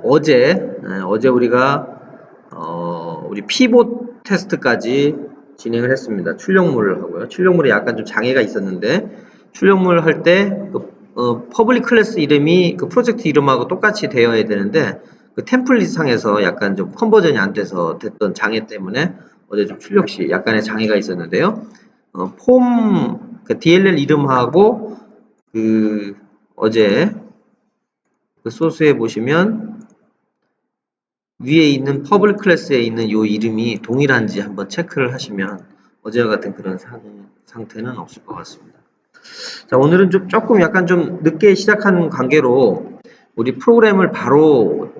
어제 우리가 우리 피봇 테스트까지 진행을 했습니다. 출력물을 하고요. 출력물에 약간 좀 장애가 있었는데 출력물 할 때 퍼블릭 클래스 이름이 그 프로젝트 이름하고 똑같이 되어야 되는데 그 템플릿 상에서 약간 좀 컨버전이 안 돼서 됐던 장애 때문에 어제 좀 출력 시 약간의 장애가 있었는데요. 그 DLL 이름하고 어제 그 소스에 보시면 위에 있는 퍼블릭 클래스에 있는 요 이름이 동일한지 한번 체크를 하시면 어제와 같은 그런 상태는 없을 것 같습니다. 자, 오늘은 조금 약간 좀 늦게 시작한 관계로 우리 프로그램을 바로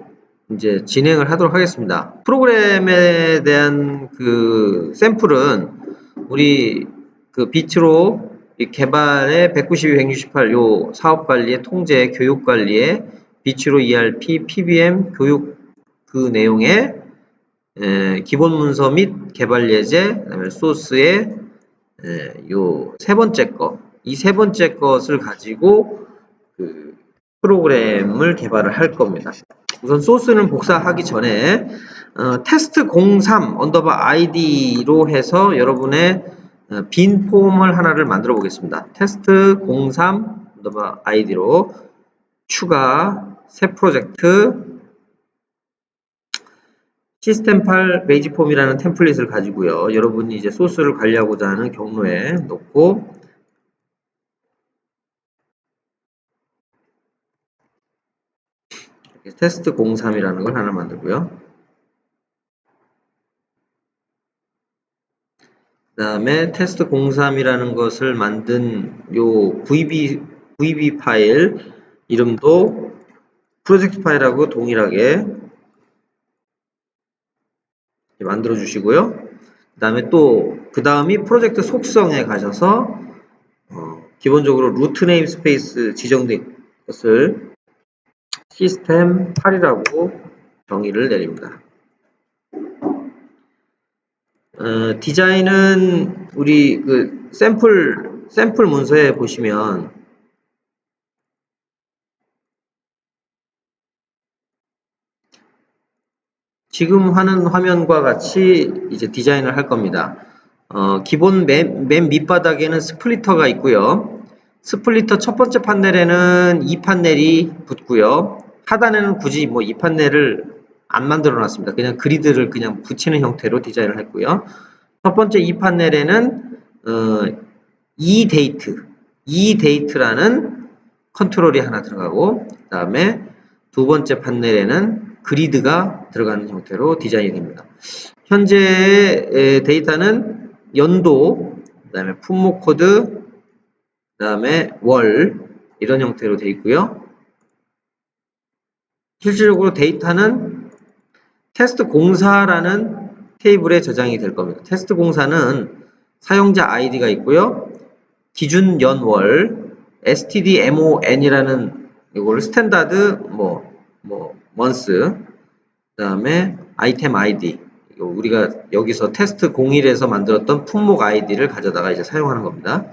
이제 진행을 하도록 하겠습니다. 프로그램에 대한 그 샘플은 우리 그 비트로 개발의 192, 168 요 사업 관리의 통제, 교육 관리의 비트로 ERP, PBM, 교육 그 내용의 기본 문서 및 개발 예제, 그다음에 소스의 요 세 번째 거, 이 세 번째 것을 가지고 그 프로그램을 개발을 할 겁니다. 우선 소스는 복사하기 전에 테스트 03 언더바 id로 해서 여러분의 빈 폼을 하나를 만들어 보겠습니다. 테스트 03 언더바 id로 추가 새 프로젝트 시스템 8 베이직 폼이라는 템플릿을 가지고요. 여러분이 이제 소스를 관리하고자 하는 경로에 놓고 테스트 03이라는 걸 하나 만들고요. 그 다음에 테스트 03이라는 것을 만든 요 VB 파일 이름도 프로젝트 파일하고 동일하게 만들어 주시고요. 그 다음이 프로젝트 속성에 가셔서 기본적으로 루트 네임 스페이스 지정된 것을 시스템 8이라고 정의를 내립니다. 디자인은 우리 그 샘플 문서에 보시면 지금 하는 화면과 같이 이제 디자인을 할 겁니다. 기본 맨 밑바닥에는 스플리터가 있고요. 스플리터 첫 번째 판넬에는 2판넬이 붙고요. 하단에는 굳이 뭐 2판넬을 안 만들어 놨습니다. 그냥 그리드를 그냥 붙이는 형태로 디자인을 했고요. 첫 번째 2판넬에는 eDate라는 컨트롤이 하나 들어가고 그 다음에 두 번째 판넬에는 그리드가 들어가는 형태로 디자인이 됩니다. 현재 데이터는 연도, 그 다음에 품목 코드, 그 다음에 월 이런 형태로 되어 있고요. 실질적으로 데이터는 테스트 공사라는 테이블에 저장이 될 겁니다. 테스트 공사는 사용자 아이디가 있고요. 기준 연월, stdmon이라는 이걸 스탠다드 month, 그 다음에 아이템 아이디, 우리가 여기서 테스트 01에서 만들었던 품목 아이디를 가져다가 이제 사용하는 겁니다.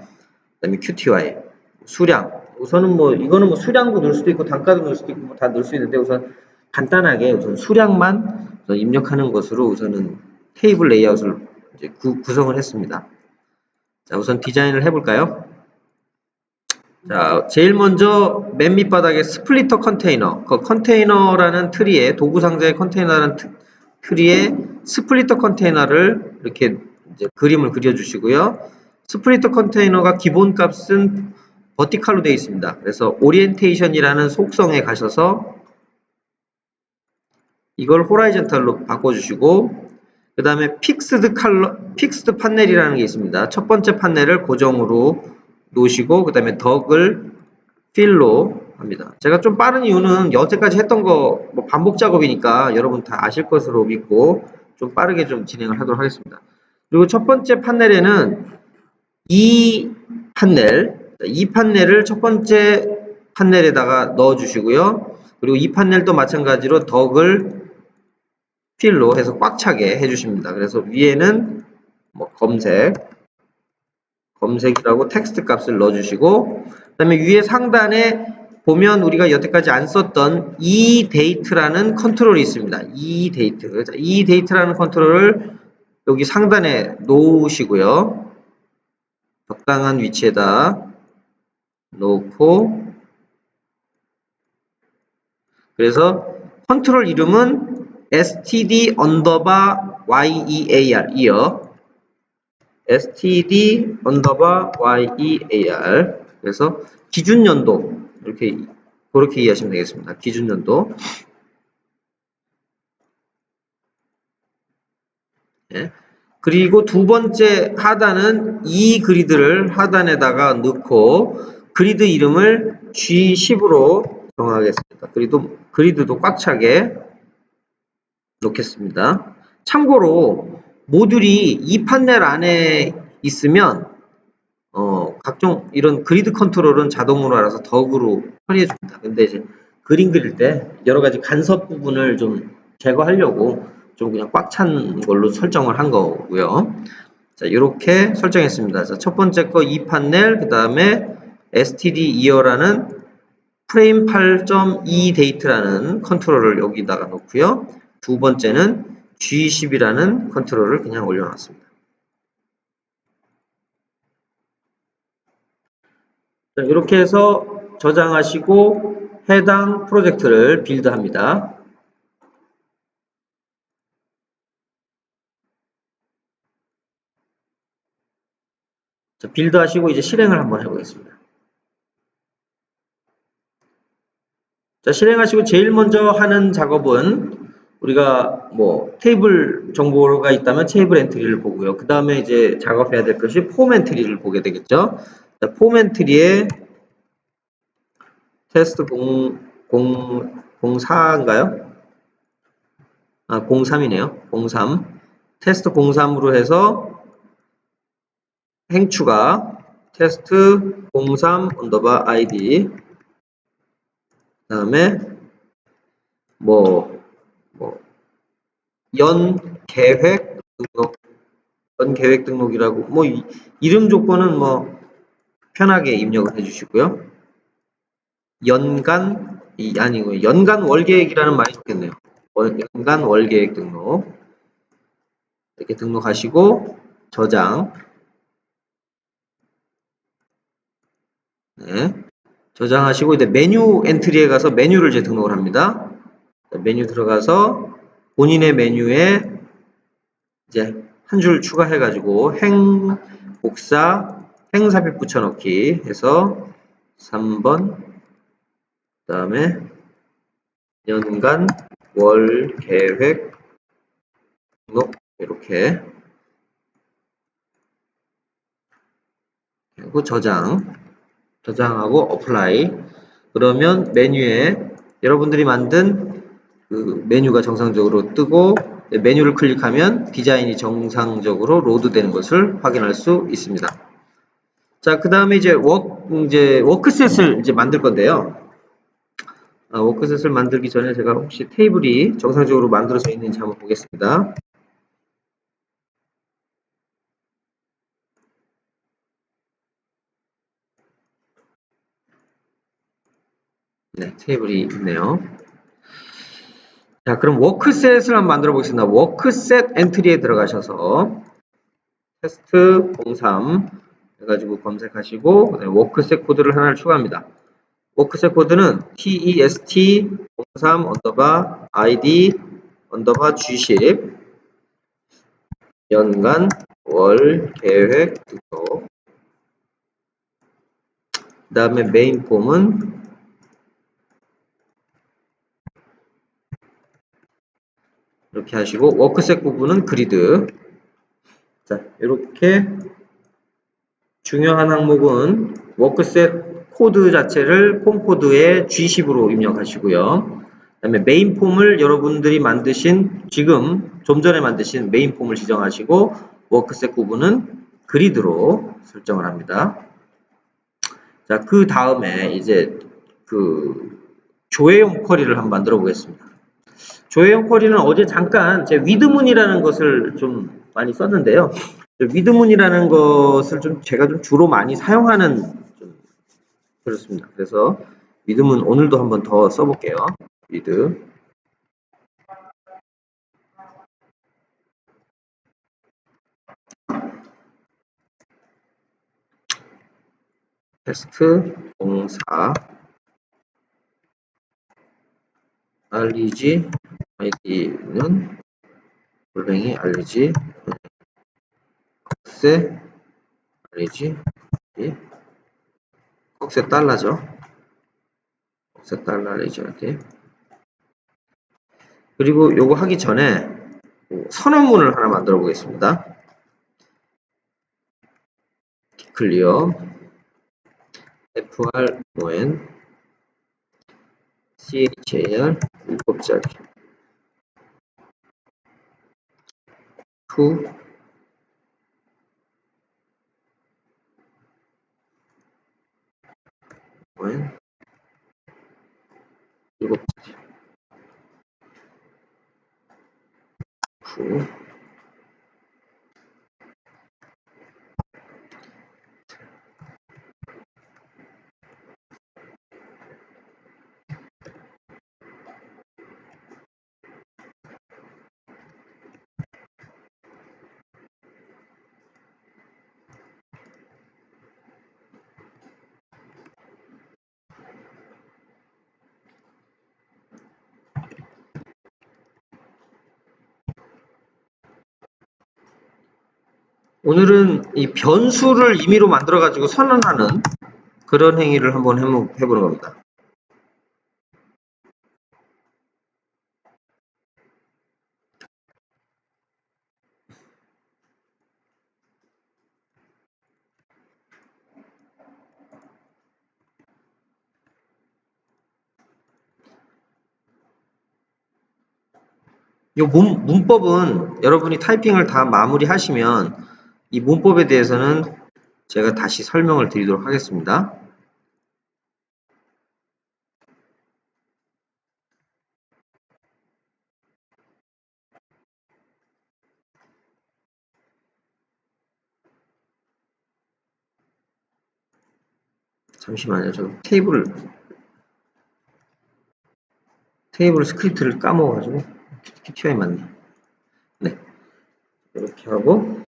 그 다음에 qty, 수량. 우선은 이거는 수량도 넣을 수도 있고 단가도 넣을 수도 있고 다 넣을 수 있는데 우선 간단하게 우선 수량만 입력하는 것으로 우선은 테이블 레이아웃을 이제 구성을 했습니다. 자, 우선 디자인을 해볼까요? 자, 제일 먼저 맨 밑바닥에 스플리터 컨테이너, 그 컨테이너라는 트리에 도구 상자의 컨테이너라는 트리에 스플리터 컨테이너를 이렇게 이제 그림을 그려주시고요. 스플리터 컨테이너가 기본 값은 버티칼로 되어 있습니다. 그래서 오리엔테이션이라는 속성에 가셔서 이걸 호라이전탈로 바꿔주시고 그 다음에 픽스드 판넬이라는 게 있습니다. 첫 번째 판넬을 고정으로 놓으시고 그 다음에 덕을 필로 합니다. 제가 좀 빠른 이유는 여태까지 했던 거 반복 작업이니까 여러분 다 아실 것으로 믿고 좀 빠르게 좀 진행을 하도록 하겠습니다. 그리고 첫 번째 판넬에는 이 판넬을 첫 번째 판넬에다가 넣어 주시고요. 그리고 이 판넬도 마찬가지로 덕을 필로 해서 꽉 차게 해주십니다. 그래서 위에는 검색이라고 텍스트 값을 넣어주시고 그 다음에 위에 상단에 보면 우리가 여태까지 안 썼던 eDate라는 컨트롤이 있습니다. eDate. 자, eDate라는 컨트롤을 여기 상단에 놓으시고요. 적당한 위치에다 놓고, 그래서 컨트롤 이름은 std_year 이어 std_year. 그래서 기준 연도 이렇게 그렇게 이해하시면 되겠습니다. 기준 연도. 네. 그리고 두 번째 하단은 이 그리드를 하단에다가 넣고 그리드 이름을 G10으로 정하겠습니다. 그리드도 꽉 차게 놓겠습니다. 참고로 모듈이 이 판넬 안에 있으면 각종 이런 그리드 컨트롤은 자동으로 알아서 덕으로 처리해 줍니다. 근데 이제 그림 그릴 때 여러 가지 간섭 부분을 좀 제거하려고 좀 그냥 꽉 찬 걸로 설정을 한 거고요. 자, 이렇게 설정했습니다. 자, 첫 번째 거 이 판넬, 그 다음에 std 이어라는 프레임 8.2 데이트라는 컨트롤을 여기다가 놓고요. 두 번째는 G10이라는 컨트롤을 그냥 올려놨습니다. 자, 이렇게 해서 저장하시고 해당 프로젝트를 빌드합니다. 자, 빌드하시고 이제 실행을 한번 해보겠습니다. 자, 실행하시고 제일 먼저 하는 작업은 우리가 뭐 테이블 정보가 있다면 테이블 엔트리를 보고요. 그 다음에 이제 작업해야 될 것이 폼 엔트리를 보게 되겠죠. 자, 폼 엔트리에 테스트 04인가요? 아, 03이네요. 03. 테스트 03으로 해서 행추가 테스트 03 언더바 id 그 다음에 연 계획 등록, 연 계획 등록이라고 뭐 이름 조건은 뭐 편하게 입력을 해주시고요. 연간 아니고 연간 월 계획이라는 말이 좋겠네요. 연간 월 계획 등록 이렇게 등록하시고 저장. 네. 저장하시고 이제 메뉴 엔트리에 가서 메뉴를 이제 등록을 합니다. 메뉴 들어가서 본인의 메뉴에 이제 한 줄 추가해 가지고 복사 행삽입 붙여넣기 해서 3번 그 다음에 연간 월 계획 등록 이렇게 그리고 저장하고 어플라이. 그러면 메뉴에 여러분들이 만든 그 메뉴가 정상적으로 뜨고 메뉴를 클릭하면 디자인이 정상적으로 로드되는 것을 확인할 수 있습니다. 자, 그 다음에 이제 워크셋을 이제 만들 건데요. 워크셋을 만들기 전에 제가 혹시 테이블이 정상적으로 만들어져 있는지 한번 보겠습니다. 네, 테이블이 있네요. 자, 그럼 워크셋을 한번 만들어 보겠습니다. 워크셋 엔트리에 들어가셔서 테스트 03 해가지고 검색하시고 워크셋 코드를 하나를 추가합니다. 워크셋 코드는 test 03 언더바 id 언더바 g10 연간 월 계획 등록 그 다음에 메인 폼은 이렇게 하시고 워크셋 부분은 그리드. 자, 이렇게 중요한 항목은 워크셋 코드 자체를 폼 코드에 G10으로 입력하시고요. 그 다음에 메인 폼을 여러분들이 만드신 좀 전에 만드신 메인 폼을 지정하시고 워크셋 부분은 그리드로 설정을 합니다. 자, 그 다음에 이제 그 조회용 쿼리를 한번 만들어 보겠습니다. 조회용 쿼리는 어제 잠깐 제 위드문이라는 것을 좀 많이 썼는데요. 위드문이라는 것을 제가 좀 주로 많이 사용하는 그렇습니다. 그래서 믿음은 오늘도 한번 더 써볼게요. with 테스트 동사 알리지 id는 골뱅이 알리지 꺽쇠 알리지 꺽쇠 달러죠. 꺽쇠 달러 알리지 이렇게. 그리고 요거 하기 전에 선언문을 하나 만들어 보겠습니다. 클리어 FRON CHAR 7자리 to ON 7자리 to 오늘은 이 변수를 임의로 만들어 가지고 선언하는 그런 행위를 한번 해보는 겁니다. 이 문법은 여러분이 타이핑을 다 마무리하시면 이 문법에 대해서는 제가 다시 설명을 드리도록 하겠습니다. 잠시만요. 저 테이블 스크립트를 까먹어가지고 TTY 맞네. 네, 이렇게 하고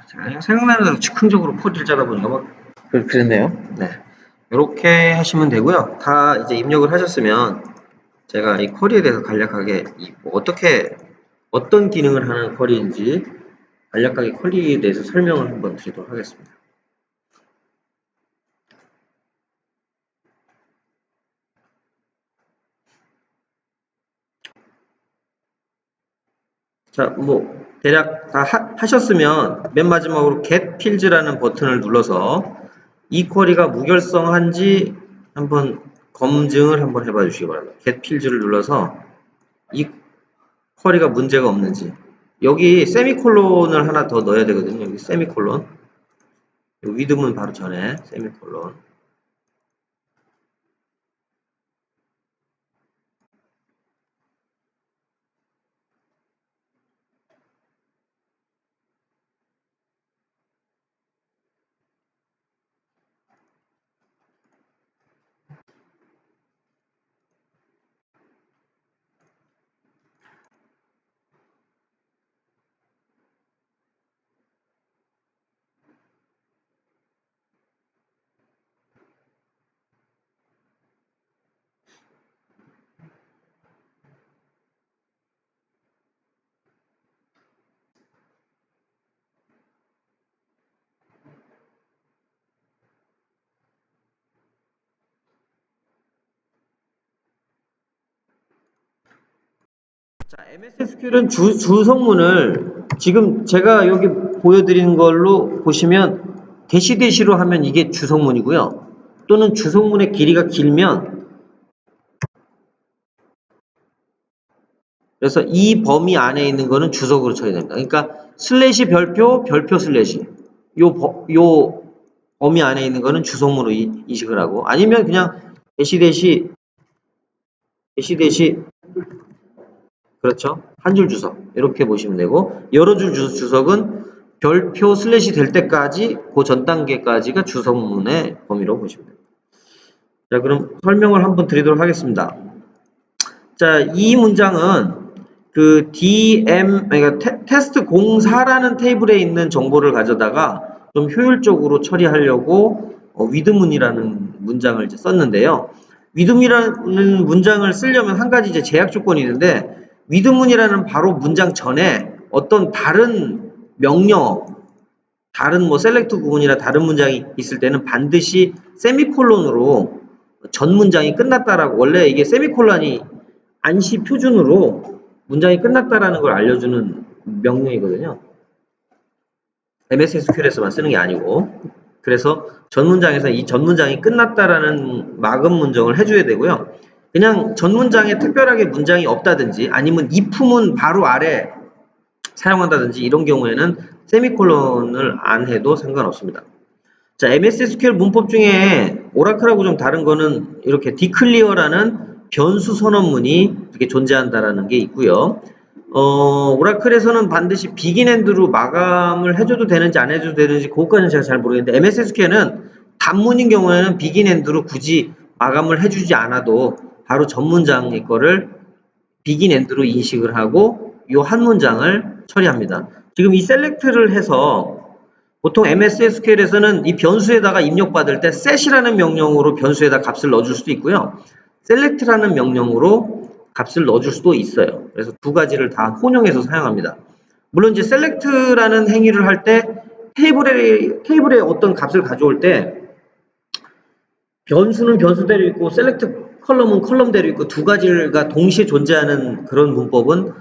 제가 생각나는 대로 즉흥적으로 코드를 짜다 보니까 막 그랬네요. 네. 이렇게 하시면 되고요. 다 이제 입력을 하셨으면 제가 이 쿼리에 대해서 간략하게 어떤 기능을 하는 쿼리인지 간략하게 쿼리에 대해서 설명을 한번 드리도록 하겠습니다. 자, 뭐 대략 다 하셨으면 맨 마지막으로 get fields라는 버튼을 눌러서 이 쿼리가 무결성한지 한번 검증을 한번 해봐 주시기 바랍니다. get fields를 눌러서 이 쿼리가 문제가 없는지. 여기 세미콜론을 하나 더 넣어야 되거든요. 여기 세미콜론. 위드문 바로 전에 세미콜론. 자, MS SQL은 주성문을 지금 제가 여기 보여드리는 걸로 보시면 대시대시로 하면 이게 주성문이고요. 또는 주성문의 길이가 길면 그래서 이 범위 안에 있는 거는 주석으로 처리됩니다. 그러니까 슬래시 별표 별표 슬래시 요 범위 안에 있는 거는 주성문으로 인식을 하고 아니면 그냥 대시대시 그렇죠. 한 줄 주석 이렇게 보시면 되고 여러 줄 주석은 별표 슬래시 될 때까지 그 전 단계까지가 주석문의 범위로 보시면 됩니다. 자, 그럼 설명을 한번 드리도록 하겠습니다. 자, 이 문장은 그 그러니까 테스트 04라는 테이블에 있는 정보를 가져다가 좀 효율적으로 처리하려고 위드문이라는 문장을 이제 썼는데요. 위드문이라는 문장을 쓰려면 한 가지 이제 제약 조건이 있는데 위드문이라는 바로 문장 전에 어떤 다른 명령, 다른 뭐 셀렉트 구문이나 다른 문장이 있을 때는 반드시 세미콜론으로 전 문장이 끝났다라고 원래 이게 세미콜론이 안시 표준으로 문장이 끝났다라는 걸 알려주는 명령이거든요. MS SQL에서만 쓰는 게 아니고 그래서 전 문장에서 이 전 문장이 끝났다라는 막음 문장을 해줘야 되고요. 그냥 전 문장에 특별하게 문장이 없다든지 아니면 if문 바로 아래 사용한다든지 이런 경우에는 세미콜론을 안 해도 상관없습니다. 자, MS SQL 문법 중에 오라클하고 좀 다른 거는 이렇게 declare라는 변수 선언문이 이렇게 존재한다라는 게 있고요. 오라클에서는 반드시 begin end로 마감을 해줘도 되는지 안 해줘도 되는지 그것까지는 제가 잘 모르겠는데 MS SQL은 단문인 경우에는 begin end로 굳이 마감을 해주지 않아도 바로 전 문장의 거를 begin end로 인식을 하고 이 한 문장을 처리합니다. 지금 이 select를 해서 보통 MS SQL에서는 이 변수에다가 입력받을 때 set이라는 명령으로 변수에다 값을 넣어줄 수도 있고요. select라는 명령으로 값을 넣어줄 수도 있어요. 그래서 두 가지를 다 혼용해서 사용합니다. 물론 이제 select라는 행위를 할 때 테이블에 어떤 값을 가져올 때 변수는 변수대로 있고 select 컬럼은 컬럼대로 있고 두 가지가 동시에 존재하는 그런 문법은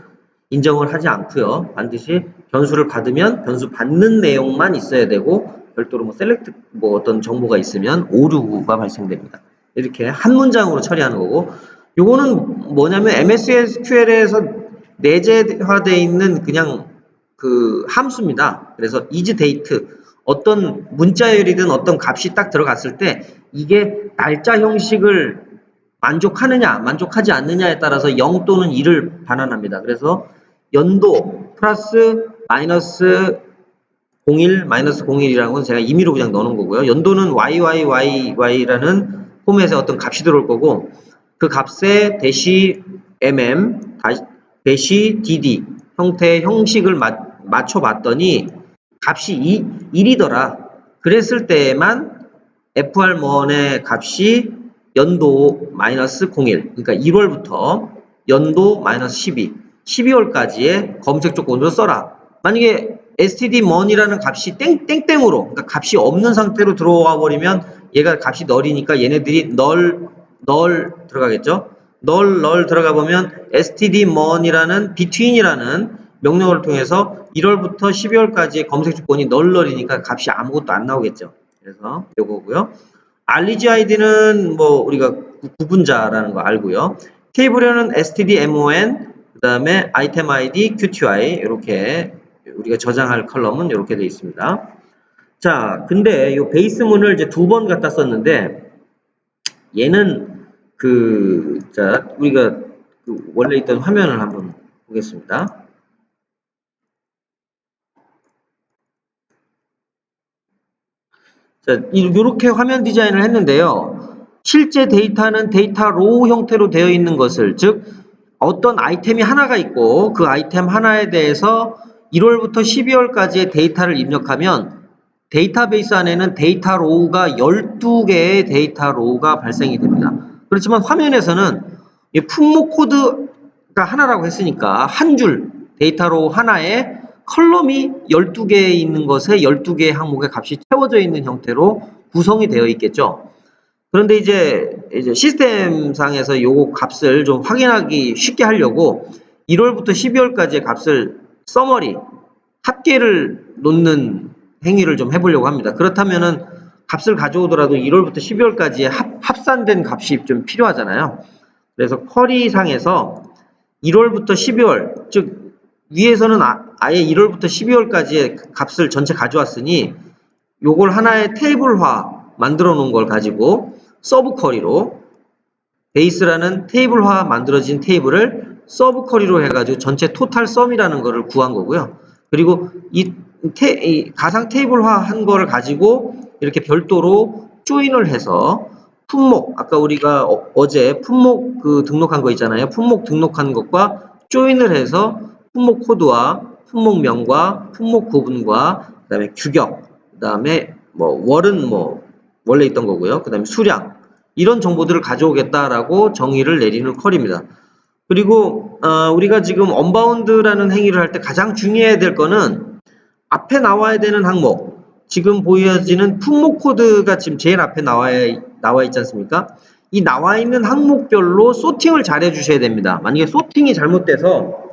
인정을 하지 않고요. 반드시 변수를 받으면 변수 받는 내용만 있어야 되고 별도로 뭐 셀렉트 뭐 어떤 정보가 있으면 오류가 발생됩니다. 이렇게 한 문장으로 처리하는 거고 요거는 뭐냐면 MS SQL에서 내재화되어 있는 그냥 그 함수입니다. 그래서 isDate 어떤 문자열이든 어떤 값이 딱 들어갔을 때 이게 날짜 형식을 만족하느냐 만족하지 않느냐에 따라서 0 또는 1을 반환합니다. 그래서 연도 플러스 마이너스 01 마이너스 01이라는 건 제가 임의로 그냥 넣는 거고요. 연도는 YYYY라는 포맷에 어떤 값이 들어올 거고 그 값에 대시 대시 DD 형태의 형식을 맞춰 봤더니 값이 1이더라. 그랬을 때에만 FR1의 값이 연도 마이너스 01, 그러니까 1월부터 연도 마이너스 12, 12월까지의 검색 조건으로 써라. 만약에 stdmon이라는 값이 땡땡으로, 그러니까 값이 없는 상태로 들어와 버리면 얘가 값이 널이니까 얘네들이 널 들어가겠죠? 널 들어가 보면 stdmon이라는 between이라는 명령어를 통해서 1월부터 12월까지의 검색 조건이 널이니까 값이 아무것도 안 나오겠죠. 그래서 요거고요. RGID는 뭐 우리가 구분자라는 거 알고요. 테이블에는 stdmon, 그 다음에 item id, qty 이렇게 우리가 저장할 컬럼은 이렇게 되어 있습니다. 자, 근데 이 베이스문을 이제 2번 갖다 썼는데 얘는 자, 우리가 원래 있던 화면을 한번 보겠습니다. 자, 이렇게 화면 디자인을 했는데요. 실제 데이터는 데이터 로우 형태로 되어 있는 것을, 즉 어떤 아이템이 하나가 있고 그 아이템 하나에 대해서 1월부터 12월까지의 데이터를 입력하면 데이터베이스 안에는 데이터 로우가 12개의 데이터 로우가 발생이 됩니다. 그렇지만 화면에서는 이 품목 코드가 하나라고 했으니까 한 줄 데이터 로우 하나에 컬럼이 12개 있는 것에 12개의 항목의 값이 채워져 있는 형태로 구성이 되어 있겠죠. 그런데 이제 시스템상에서 요거 값을 좀 확인하기 쉽게 하려고 1월부터 12월까지의 값을 서머리, 합계를 놓는 행위를 좀 해보려고 합니다. 그렇다면은 값을 가져오더라도 1월부터 12월까지의 합산된 값이 좀 필요하잖아요. 그래서 쿼리상에서 1월부터 12월, 즉 위에서는 아예 1월부터 12월까지의 값을 전체 가져왔으니 요걸 하나의 테이블화 만들어 놓은 걸 가지고 서브 쿼리로 베이스라는 테이블화 만들어진 테이블을 서브 쿼리로 해가지고 전체 토탈 썸이라는 거를 구한 거고요. 그리고 이 가상 테이블화 한 거를 가지고 이렇게 별도로 조인을 해서 품목, 아까 우리가 어제 품목 등록한 거 있잖아요. 품목 등록한 것과 조인을 해서 품목 코드와 품목명과 품목 구분과 그 다음에 규격, 그 다음에 뭐 월은 뭐 원래 있던 거고요. 그 다음에 수량, 이런 정보들을 가져오겠다라고 정의를 내리는 컬입니다. 그리고 우리가 지금 언바운드라는 행위를 할 때 가장 중요해야 될 거는 앞에 나와야 되는 항목, 지금 보여지는 품목 코드가 지금 제일 앞에 나와 있지 않습니까? 이 나와 있는 항목별로 소팅을 잘 해주셔야 됩니다. 만약에 소팅이 잘못돼서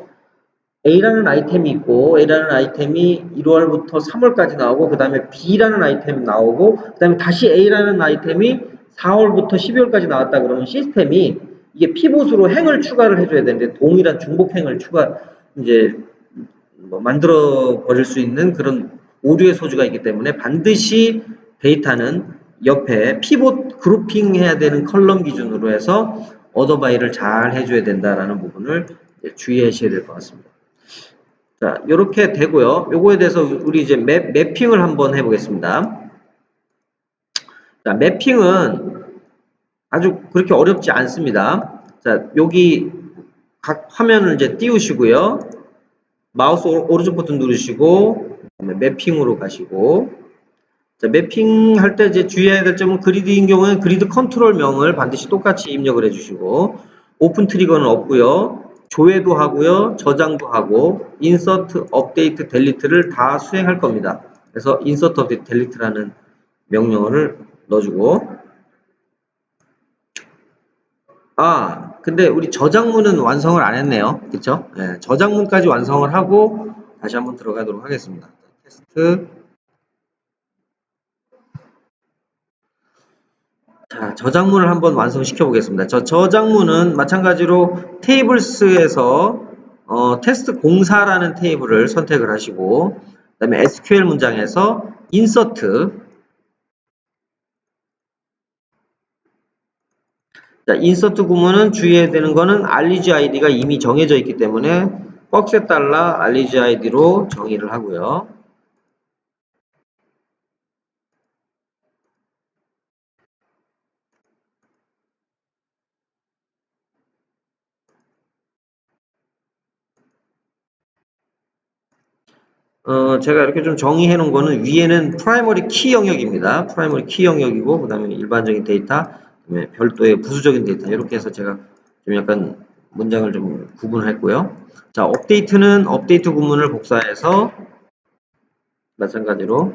A라는 아이템이 있고 A라는 아이템이 1월부터 3월까지 나오고 그 다음에 B라는 아이템이 나오고 그 다음에 다시 A라는 아이템이 4월부터 12월까지 나왔다 그러면 시스템이 이게 피봇으로 행을 추가를 해줘야 되는데 동일한 중복행을 이제 만들어 버릴 수 있는 그런 오류의 소지가 있기 때문에 반드시 데이터는 옆에 피봇 그룹핑 해야 되는 컬럼 기준으로 해서 어더바이를 잘 해줘야 된다라는 부분을 주의하셔야 될 것 같습니다. 자, 요렇게 되고요. 요거에 대해서 우리 이제 매핑을 한번 해보겠습니다. 자, 매핑은 아주 그렇게 어렵지 않습니다. 자, 여기 각 화면을 이제 띄우시고요. 마우스 오른쪽 버튼 누르시고, 매핑으로 가시고, 자, 매핑 할 때 이제 주의해야 될 점은 그리드인 경우에는 그리드 컨트롤 명을 반드시 똑같이 입력을 해주시고, 오픈 트리거는 없고요. 조회도 하고요. 저장도 하고 인서트, 업데이트, 델리트를 다 수행할 겁니다. 그래서 인서트, 업데이트, 델리트라는 명령어를 넣어주고 근데 우리 저장문은 완성을 안 했네요. 그쵸? 네, 저장문까지 완성을 하고 다시 한번 들어가도록 하겠습니다. 테스트. 자, 저장문을 한번 완성시켜 보겠습니다. 저장문은 마찬가지로 테이블스에서 테스트 공사라는 테이블을 선택을 하시고 그 다음에 SQL 문장에서 인서트, 자, 인서트 구문은 주의해야 되는 거는 rleg id가 이미 정해져 있기 때문에 꺽쇠 달러 rleg id로 정의를 하고요. 제가 이렇게 좀 정의해 놓은 거는 위에는 프라이머리 키 영역입니다. 프라이머리 키 영역이고, 그 다음에 일반적인 데이터, 그다음에 별도의 부수적인 데이터, 이렇게 해서 제가 좀 약간 문장을 좀 구분했고요. 자, 업데이트는 업데이트 구문을 복사해서 마찬가지로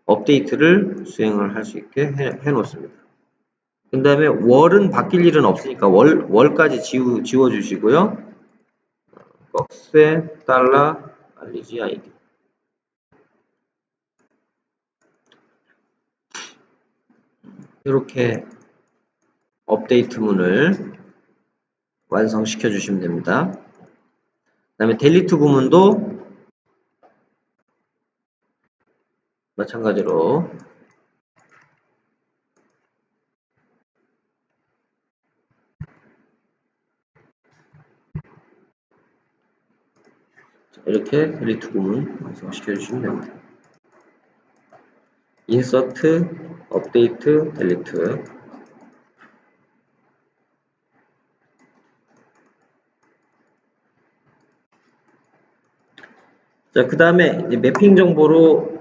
업데이트를 수행을 할 수 있게 해 놓습니다. 그 다음에 월은 바뀔 일은 없으니까 월까지 지워 주시고요. 꺽쇠 달러 알리지 아이디. 이렇게 업데이트문을 완성시켜 주시면 됩니다. 그 다음에 델리트 구문도 마찬가지로 이렇게 델리트 구문 완성시켜 주시면 됩니다. 인서트, 업데이트, 델리트. 자, 그 다음에 매핑 정보로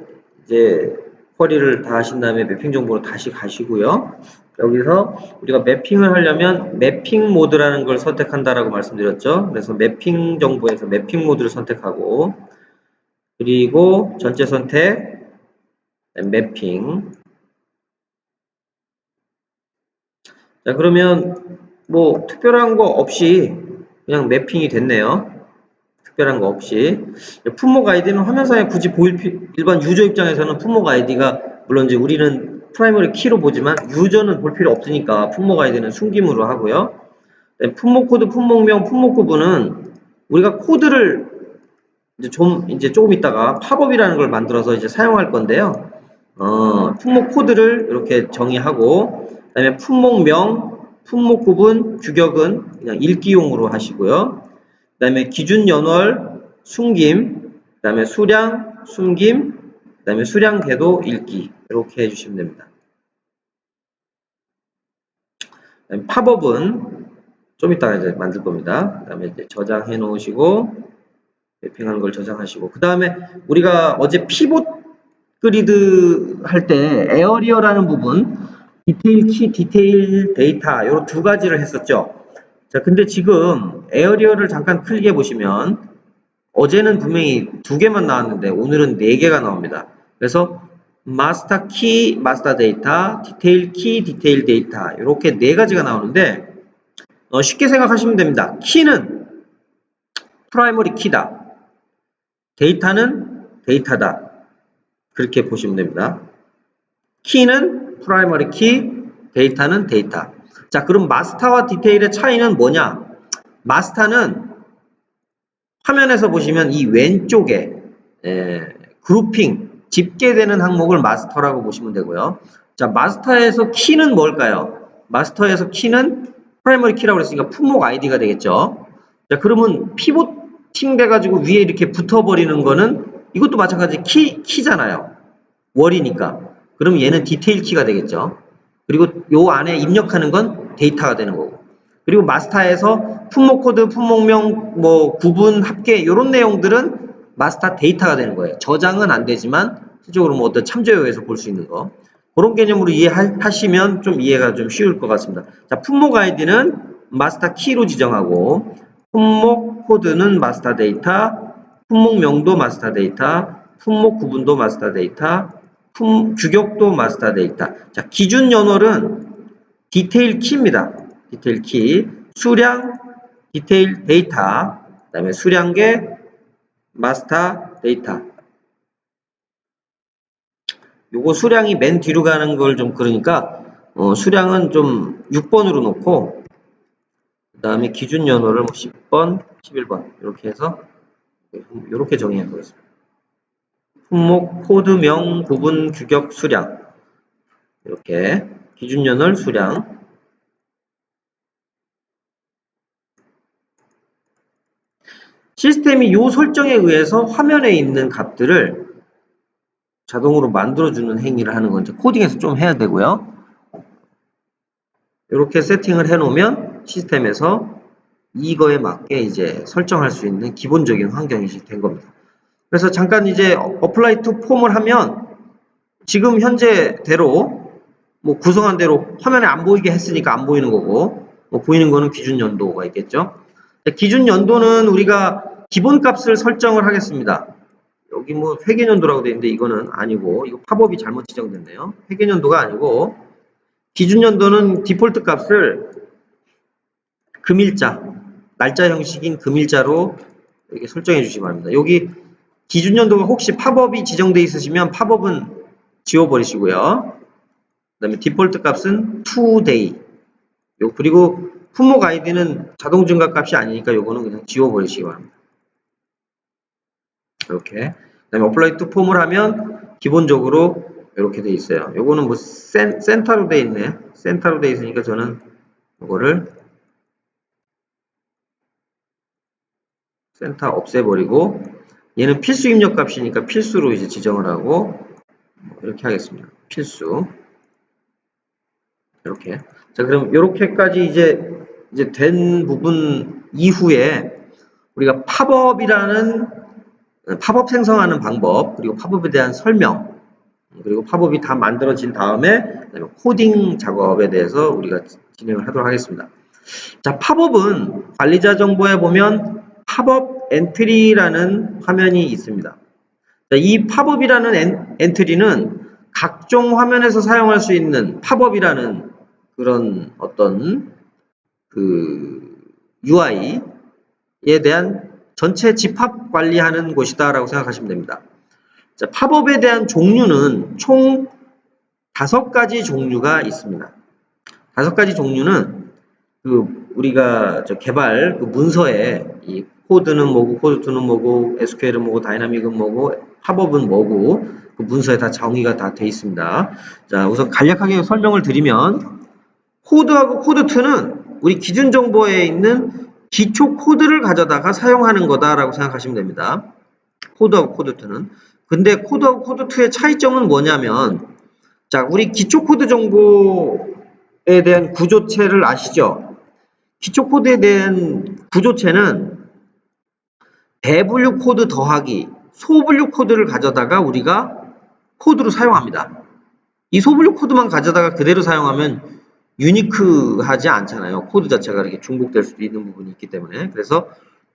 이제 쿼리를 다 하신 다음에 매핑 정보로 다시 가시고요. 여기서 우리가 매핑을 하려면 매핑 모드라는 걸 선택한다라고 말씀드렸죠. 그래서 매핑 정보에서 매핑 모드를 선택하고, 그리고 전체 선택, 매핑. 자, 그러면 뭐 특별한 거 없이 그냥 매핑이 됐네요. 특별한 거 없이. 품목 아이디는 화면상에 굳이 일반 유저 입장에서는 품목 아이디가 물론 이제 우리는 프라이머리 키로 보지만 유저는 볼 필요 없으니까 품목 아이디는 숨김으로 하고요. 품목 코드, 품목명, 품목 구분은 우리가 코드를 이제 조금 있다가 팝업이라는 걸 만들어서 이제 사용할 건데요. 품목 코드를 이렇게 정의하고, 그다음에 품목명, 품목 구분, 규격은 그냥 읽기용으로 하시고요. 그다음에 기준 연월, 숨김, 그다음에 수량, 숨김, 그다음에 수량 궤도 읽기, 이렇게 해주시면 됩니다. 그다음에 팝업은 좀 이따가 이제 만들 겁니다. 그다음에 이제 저장해 놓으시고, 매핑하는 걸 저장하시고, 그 다음에 우리가 어제 피봇 그리드 할 때 에어리어라는 부분, 디테일 키, 디테일 데이터, 요 두 가지를 했었죠. 자, 근데 지금 에어리어를 잠깐 클릭해 보시면 어제는 분명히 두 개만 나왔는데 오늘은 네 개가 나옵니다. 그래서 마스터 키, 마스터 데이터, 디테일 키, 디테일 데이터, 이렇게 네 가지가 나오는데 쉽게 생각하시면 됩니다. 키는 프라이머리 키다. 데이터는 데이터다. 그렇게 보시면 됩니다. 키는 프라이머리 키, 데이터는 데이터. 자, 그럼 마스터와 디테일의 차이는 뭐냐? 마스터는 화면에서 보시면 이 왼쪽에 그룹핑, 집계되는 항목을 마스터라고 보시면 되고요. 자, 마스터에서 키는 뭘까요? 마스터에서 키는 프라이머리 키라고 그랬으니까 품목 아이디가 되겠죠. 자, 그러면 피보팅 돼가지고 위에 이렇게 붙어버리는 거는 이것도 마찬가지 키잖아요. 월이니까. 그럼 얘는 디테일 키가 되겠죠. 그리고 요 안에 입력하는 건 데이터가 되는 거고. 그리고 마스터에서 품목 코드, 품목명, 뭐 구분, 합계 이런 내용들은 마스터 데이터가 되는 거예요. 저장은 안 되지만 실적으로 뭐 어떤 참조요에서 볼 수 있는 거. 그런 개념으로 이해하시면 좀 이해가 좀 쉬울 것 같습니다. 자, 품목 아이디는 마스터 키로 지정하고, 품목 코드는 마스터 데이터, 품목명도 마스터 데이터, 품목 구분도 마스터 데이터, 규격도 마스터 데이터. 자, 기준 연월은 디테일 키입니다. 디테일 키. 수량, 디테일 데이터. 그 다음에 수량계, 마스터 데이터. 요거 수량이 맨 뒤로 가는 걸 좀 그러니까 수량은 좀 6번으로 놓고, 그 다음에 기준 연월을 뭐 10번, 11번 이렇게 해서 이렇게 정의해 보겠습니다. 품목, 코드명, 구분, 규격, 수량. 이렇게 기준 연월, 수량. 시스템이 이 설정에 의해서 화면에 있는 값들을 자동으로 만들어주는 행위를 하는 건 이제 코딩에서 좀 해야 되고요. 이렇게 세팅을 해놓으면 시스템에서 이거에 맞게 이제 설정할 수 있는 기본적인 환경이 된 겁니다. 그래서 잠깐 이제 apply to 폼을 하면 지금 현재대로 뭐 구성한 대로 화면에 안 보이게 했으니까 안 보이는 거고, 뭐 보이는 거는 기준 연도가 있겠죠. 기준 연도는 우리가 기본값을 설정을 하겠습니다. 여기 뭐 회계연도라고 되어 있는데 이거는 아니고, 이거 팝업이 잘못 지정됐네요. 회계연도가 아니고, 기준연도는 디폴트 값을 금일자, 날짜 형식인 금일자로 이렇게 설정해 주시기 바랍니다. 여기 기준연도가 혹시 팝업이 지정되어 있으시면 팝업은 지워버리시고요. 그 다음에 디폴트 값은 today. 그리고 품목 아이디는 자동 증가 값이 아니니까 요거는 그냥 지워버리시기 바랍니다. 이렇게. 그 다음에 apply to 폼을 하면 기본적으로 이렇게 돼 있어요. 요거는 뭐 센터로 돼 있네. 센터로 돼 있으니까 저는 이거를 센터 없애버리고, 얘는 필수 입력 값이니까 필수로 이제 지정을 하고, 이렇게 하겠습니다. 필수. 이렇게. 자, 그럼 이렇게까지 이제 된 부분 이후에 우리가 팝업 생성하는 방법, 그리고 팝업에 대한 설명, 그리고 팝업이 다 만들어진 다음에 그다음에 코딩 작업에 대해서 우리가 진행을 하도록 하겠습니다. 자, 팝업은 관리자 정보에 보면 팝업 엔트리라는 화면이 있습니다. 자, 이 팝업이라는 엔트리는 각종 화면에서 사용할 수 있는 팝업이라는 그런 어떤 그 UI에 대한 전체 집합 관리하는 곳이다라고 생각하시면 됩니다. 자, 팝업에 대한 종류는 총 5가지 종류가 있습니다. 5가지 종류는 우리가 개발 문서에 이 코드는 뭐고, 코드2는 뭐고, SQL은 뭐고, 다이나믹은 뭐고, 팝업은 뭐고, 그 문서에 다 정의가 다 돼 있습니다. 자, 우선 간략하게 설명을 드리면, 코드하고 코드2는 우리 기준 정보에 있는 기초 코드를 가져다가 사용하는 거다라고 생각하시면 됩니다. 코드하고 코드2는. 근데 코드하고 코드2의 차이점은 뭐냐면, 자, 우리 기초 코드 정보에 대한 구조체를 아시죠? 기초 코드에 대한 구조체는 대분류 코드 더하기 소분류 코드를 가져다가 우리가 코드로 사용합니다. 이 소분류 코드만 가져다가 그대로 사용하면 유니크하지 않잖아요. 코드 자체가 이렇게 중복될 수도 있는 부분이 있기 때문에. 그래서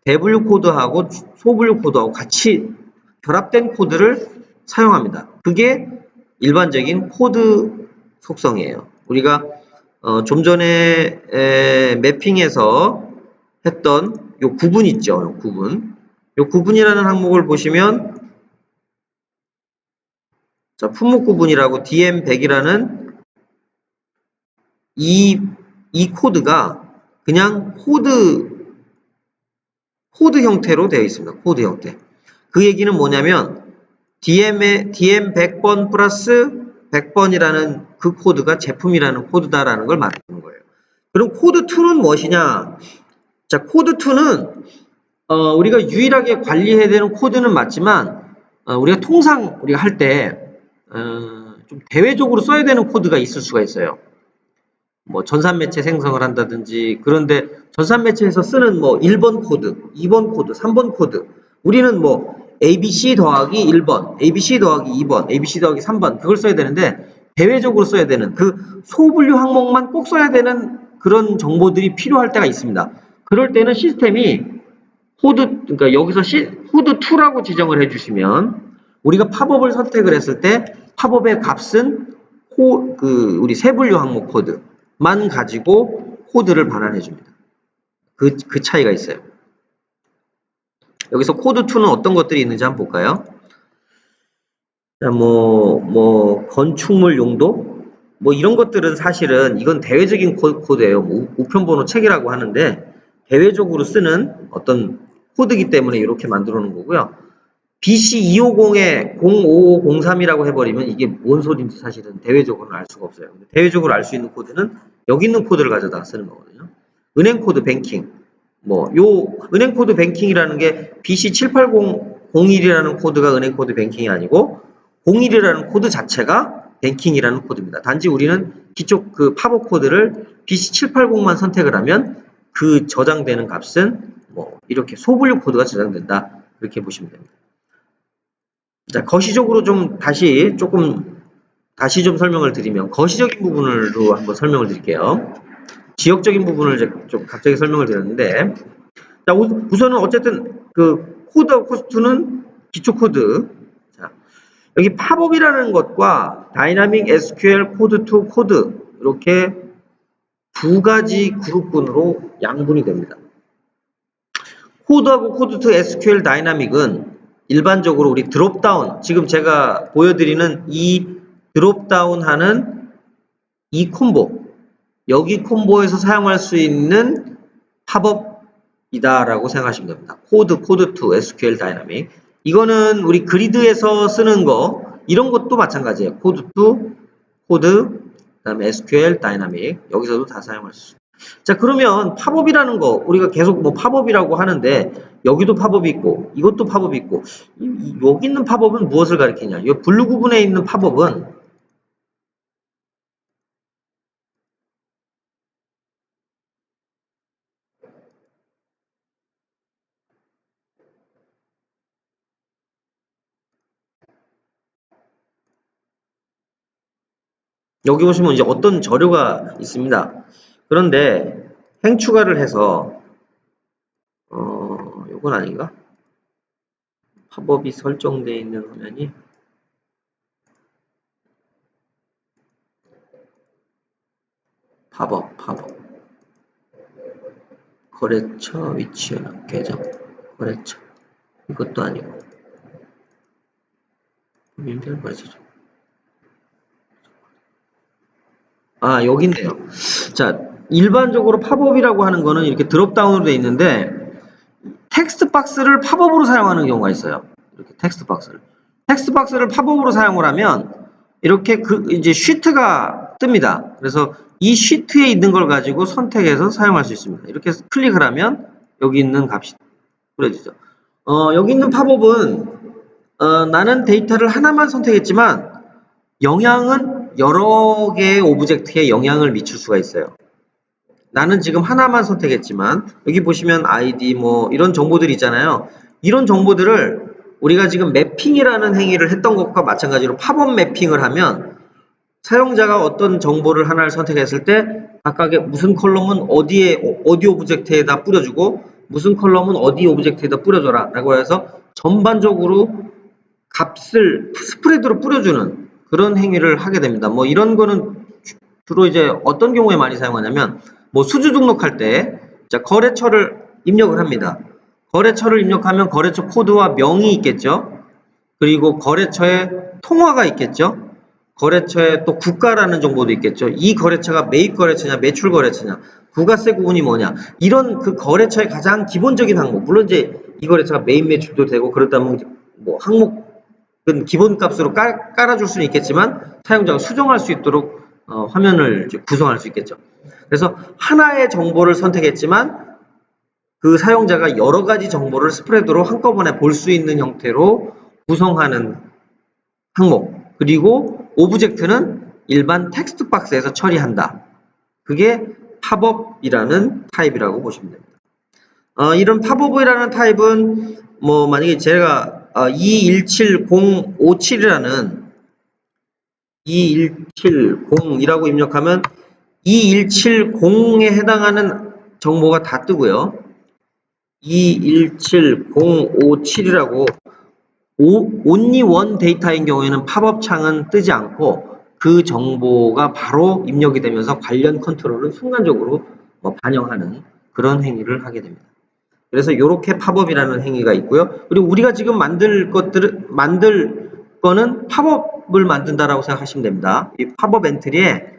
대분류 코드하고 소분류 코드하고 같이 결합된 코드를 사용합니다. 그게 일반적인 코드 속성이에요. 우리가 좀 전에 매핑에서 했던 요 구분 있죠. 요 구분. 요 구분이라는 항목을 보시면, 자, 품목 구분이라고 DM100이라는 이 코드가 그냥 코드 형태로 되어 있습니다. 코드 형태. 그 얘기는 뭐냐면 DM 100번 플러스 100번이라는 그 코드가 제품이라는 코드다라는 걸 말하는 거예요. 그럼 코드2는 무엇이냐? 자, 코드2는 우리가 유일하게 관리해야 되는 코드는 맞지만 우리가 통상 우리가 할 때 좀 대외적으로 써야 되는 코드가 있을 수가 있어요. 뭐 전산매체 생성을 한다든지. 그런데 전산매체에서 쓰는 뭐 1번 코드, 2번 코드, 3번 코드, 우리는 뭐 ABC 더하기 1번, ABC 더하기 2번, ABC 더하기 3번 그걸 써야 되는데 대외적으로 써야 되는 그 소분류 항목만 꼭 써야 되는 그런 정보들이 필요할 때가 있습니다. 그럴 때는 시스템이 그러니까 여기서 코드2라고 지정을 해주시면 우리가 팝업을 선택을 했을 때 팝업의 값은 우리 세분류 항목 코드만 가지고 코드를 반환해 줍니다. 그 차이가 있어요. 여기서 코드2는 어떤 것들이 있는지 한번 볼까요? 자, 건축물 용도? 뭐 이런 것들은 사실은 이건 대외적인 코드예요. 뭐 우편번호 책이라고 하는데 대외적으로 쓰는 어떤 코드이기 때문에 이렇게 만들어 놓은 거고요. BC250에 05503이라고 해버리면 이게 뭔 소리인지 사실은 대외적으로는 알 수가 없어요. 대외적으로 알 수 있는 코드는 여기 있는 코드를 가져다 쓰는 거거든요. 은행 코드 뱅킹. 은행 코드 뱅킹이라는 게 BC78001이라는 코드가 은행 코드 뱅킹이 아니고 01이라는 코드 자체가 뱅킹이라는 코드입니다. 단지 우리는 기초 팝업 코드를 BC780만 선택을 하면 그 저장되는 값은 이렇게 소분류 코드가 저장된다. 이렇게 보시면 됩니다. 자, 거시적으로 좀 다시 좀 설명을 드리면, 거시적인 부분으로 한번 설명을 드릴게요. 지역적인 부분을 이제 좀 갑자기 설명을 드렸는데, 자, 우선은 어쨌든 그 코드하고 코스트는 기초 코드. 자, 여기 팝업이라는 것과 다이나믹 SQL 코드 투 코드 이렇게 두 가지 그룹군으로 양분이 됩니다. 코드하고 코드 투 SQL 다이나믹은 일반적으로 우리 드롭다운, 지금 제가 보여드리는 이 드롭다운 하는 이 콤보, 여기 콤보에서 사용할 수 있는 팝업이다라고 생각하시면 됩니다. 코드 투 SQL 다이나믹. 이거는 우리 그리드에서 쓰는 거, 이런 것도 마찬가지예요. 코드 투 코드, 그다음에 SQL 다이나믹. 여기서도 다 사용할 수 있습니다. 자, 그러면 팝업이라는 거, 우리가 계속 뭐 팝업이라고 하는데, 여기도 팝업이 있고, 이것도 팝업이 있고, 여기 있는 팝업은 무엇을 가리키냐? 이 블루 부분에 있는 팝업은 여기 보시면 이제 어떤 재료가 있습니다. 그런데 행 추가를 해서 요건 아닌가? 팝업이 설정되어 있는 화면이 팝업 거래처 위치 계정 거래처 이것도 아니고 민별 거래처죠. 아, 여기 있네요. 자, 일반적으로 팝업이라고 하는 거는 이렇게 드롭다운으로 되어 있는데 텍스트 박스를 팝업으로 사용하는 경우가 있어요. 이렇게 텍스트 박스를 팝업으로 사용을 하면 이렇게 이제 쉬트가 뜹니다. 그래서 이 쉬트에 있는 걸 가지고 선택해서 사용할 수 있습니다. 이렇게 클릭을 하면 여기 있는 값이 뿌려지죠. 여기 있는 팝업은 나는 데이터를 하나만 선택했지만 영향은 여러 개의 오브젝트에 영향을 미칠 수가 있어요. 나는 지금 하나만 선택했지만 여기 보시면 아이디 뭐 이런 정보들이 있잖아요. 이런 정보들을 우리가 지금 매핑이라는 행위를 했던 것과 마찬가지로 팝업 매핑을 하면 사용자가 어떤 정보를 하나를 선택했을 때 각각의 무슨 컬럼은 어디 오브젝트에다 뿌려주고 무슨 컬럼은 어디 오브젝트에다 뿌려줘라 라고 해서 전반적으로 값을 스프레드로 뿌려주는 그런 행위를 하게 됩니다. 뭐 이런 거는 주로 이제 어떤 경우에 많이 사용하냐면 뭐 수주 등록할 때 자, 거래처를 입력을 합니다. 거래처를 입력하면 거래처 코드와 명이 있겠죠. 그리고 거래처에 통화가 있겠죠. 거래처에 또 국가라는 정보도 있겠죠. 이 거래처가 매입 거래처냐 매출 거래처냐 부가세 구분이 뭐냐 이런 그 거래처의 가장 기본적인 항목, 물론 이제 이 거래처가 매입 매출도 되고 그렇다면 뭐 항목은 기본값으로 깔아줄 수는 있겠지만 사용자가 수정할 수 있도록 화면을 구성할 수 있겠죠. 그래서 하나의 정보를 선택했지만 그 사용자가 여러 가지 정보를 스프레드로 한꺼번에 볼 수 있는 형태로 구성하는 항목, 그리고 오브젝트는 일반 텍스트 박스에서 처리한다. 그게 팝업이라는 타입이라고 보시면 됩니다. 이런 팝업이라는 타입은 뭐 만약에 제가 217057이라는 2170이라고 입력하면 2170에 해당하는 정보가 다 뜨고요. 217057이라고 only one 데이터인 경우에는 팝업 창은 뜨지 않고 그 정보가 바로 입력이 되면서 관련 컨트롤을 순간적으로 반영하는 그런 행위를 하게 됩니다. 그래서 이렇게 팝업이라는 행위가 있고요. 그리고 우리가 지금 만들 거는 팝업을 만든다라고 생각하시면 됩니다. 이 팝업 엔트리에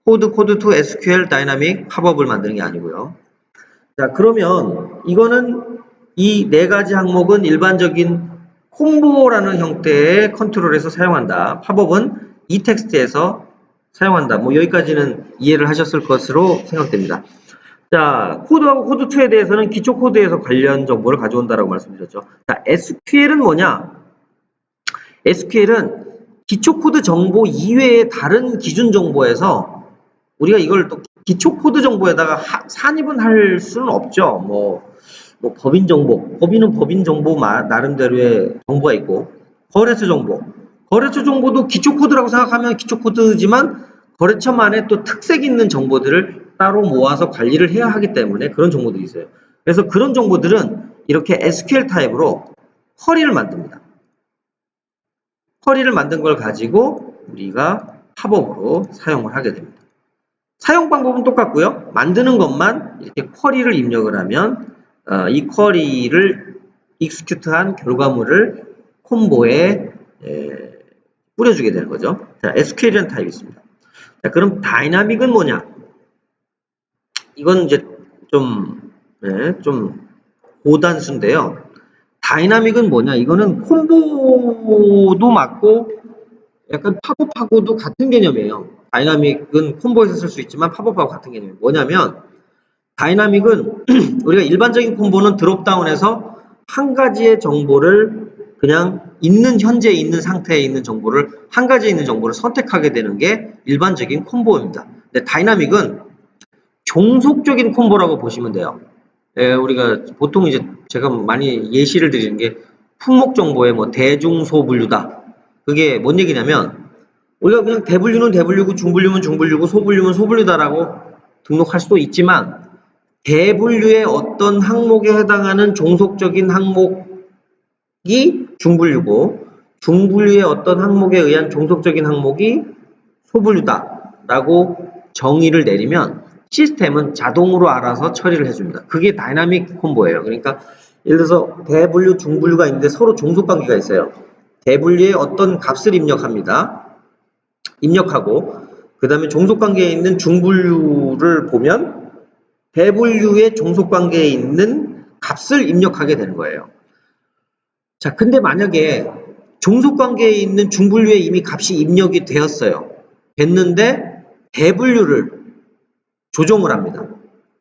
코드 투 SQL 다이나믹 팝업을 만드는 게 아니고요. 자, 그러면 이거는 이 네 가지 항목은 일반적인 콤보라는 형태의 컨트롤에서 사용한다. 팝업은 이 텍스트에서 사용한다. 뭐 여기까지는 이해를 하셨을 것으로 생각됩니다. 자, 코드하고 코드2에 대해서는 기초 코드에서 관련 정보를 가져온다라고 말씀드렸죠. 자, SQL은 뭐냐? SQL은 기초 코드 정보 이외의 다른 기준 정보에서 우리가 이걸 또 기초 코드 정보에다가 산입은 할 수는 없죠. 뭐 법인 정보, 법인은 법인 정보 나름대로의 정보가 있고, 거래처 정보. 거래처 정보도 기초 코드라고 생각하면 기초 코드지만 거래처만의 또 특색 있는 정보들을 따로 모아서 관리를 해야 하기 때문에 그런 정보들이 있어요. 그래서 그런 정보들은 이렇게 SQL 타입으로 쿼리를 만듭니다. 쿼리를 만든 걸 가지고 우리가 팝업으로 사용을 하게 됩니다. 사용 방법은 똑같고요. 만드는 것만 이렇게 쿼리를 입력을 하면 이 쿼리를 익스큐트한 결과물을 콤보에 뿌려주게 되는 거죠. 자, SQL이라는 타입이 있습니다. 자, 그럼 다이나믹은 뭐냐? 이건 이제 좀 고단수인데요. 다이나믹은 뭐냐? 이거는 콤보도 맞고 약간 팝업하고도 같은 개념이에요. 다이나믹은 콤보에서 쓸 수 있지만 팝업하고 같은 개념이에요. 뭐냐면 다이나믹은 우리가 일반적인 콤보는 드롭다운에서 한 가지의 정보를 그냥 현재 있는 상태에 있는 정보를 한 가지에 있는 정보를 선택하게 되는 게 일반적인 콤보입니다. 근데 다이나믹은 종속적인 콤보라고 보시면 돼요. 우리가 보통 이제 제가 많이 예시를 드리는 게 품목 정보의 뭐 대중소분류다. 그게 뭔 얘기냐면 우리가 그냥 대분류는 대분류고 중분류면 중분류고 소분류면 소분류다라고 등록할 수도 있지만 대분류의 어떤 항목에 해당하는 종속적인 항목이 중분류고 중분류의 어떤 항목에 의한 종속적인 항목이 소분류다라고 정의를 내리면 시스템은 자동으로 알아서 처리를 해줍니다. 그게 다이나믹 콤보예요. 그러니까 예를 들어서 대분류, 중분류가 있는데 서로 종속관계가 있어요. 대분류에 어떤 값을 입력합니다. 입력하고 그 다음에 종속관계에 있는 중분류를 보면 대분류의 종속관계에 있는 값을 입력하게 되는 거예요. 자, 근데 만약에 종속관계에 있는 중분류에 이미 값이 입력이 되었어요. 됐는데 대분류를 조정을 합니다.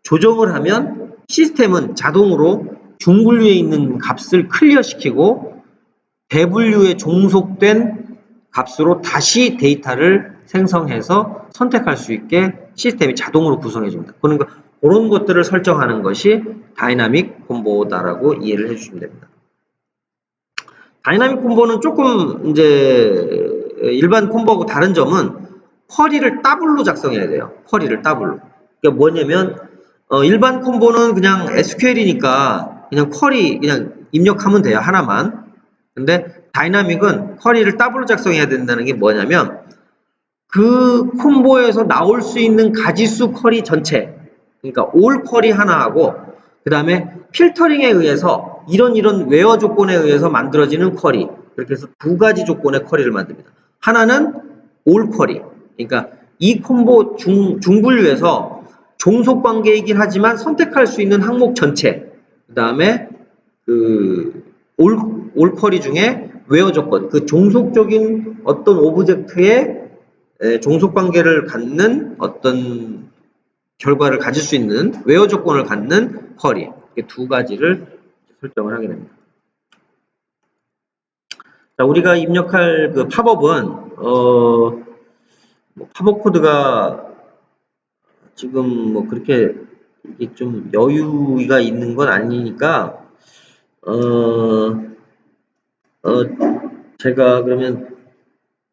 조정을 하면 시스템은 자동으로 중분류에 있는 값을 클리어시키고 대분류에 종속된 값으로 다시 데이터를 생성해서 선택할 수 있게 시스템이 자동으로 구성해 줍니다. 그러니까 그런 것들을 설정하는 것이 다이나믹 콤보다라고 이해를 해주시면 됩니다. 다이나믹 콤보는 조금 이제 일반 콤보하고 다른 점은 쿼리를 더블로 작성해야 돼요. 쿼리를 더블로. 그러니까 뭐냐면 일반 콤보는 그냥 SQL이니까 그냥 쿼리 그냥 입력하면 돼요. 하나만. 근데 다이나믹은 쿼리를 더블로 작성해야 된다는 게 뭐냐면 그 콤보에서 나올 수 있는 가지수 쿼리 전체, 그러니까 올 쿼리 하나하고 그 다음에 필터링에 의해서 이런 웨어 조건에 의해서 만들어지는 쿼리, 그렇게 해서 두 가지 조건의 쿼리를 만듭니다. 하나는 올 쿼리, 그러니까 이 콤보 중분류에서 종속 관계이긴 하지만 선택할 수 있는 항목 전체, 그 다음에 올 쿼리 중에 웨어 조건, 그 종속적인 어떤 오브젝트의 종속 관계를 갖는 어떤 결과를 가질 수 있는 웨어 조건을 갖는 쿼리, 이렇게 두 가지를 설정을 하게 됩니다. 자, 우리가 입력할 그 팝업은 팝업 코드가 지금 뭐 그렇게 이게 좀 여유가 있는 건 아니니까 제가 그러면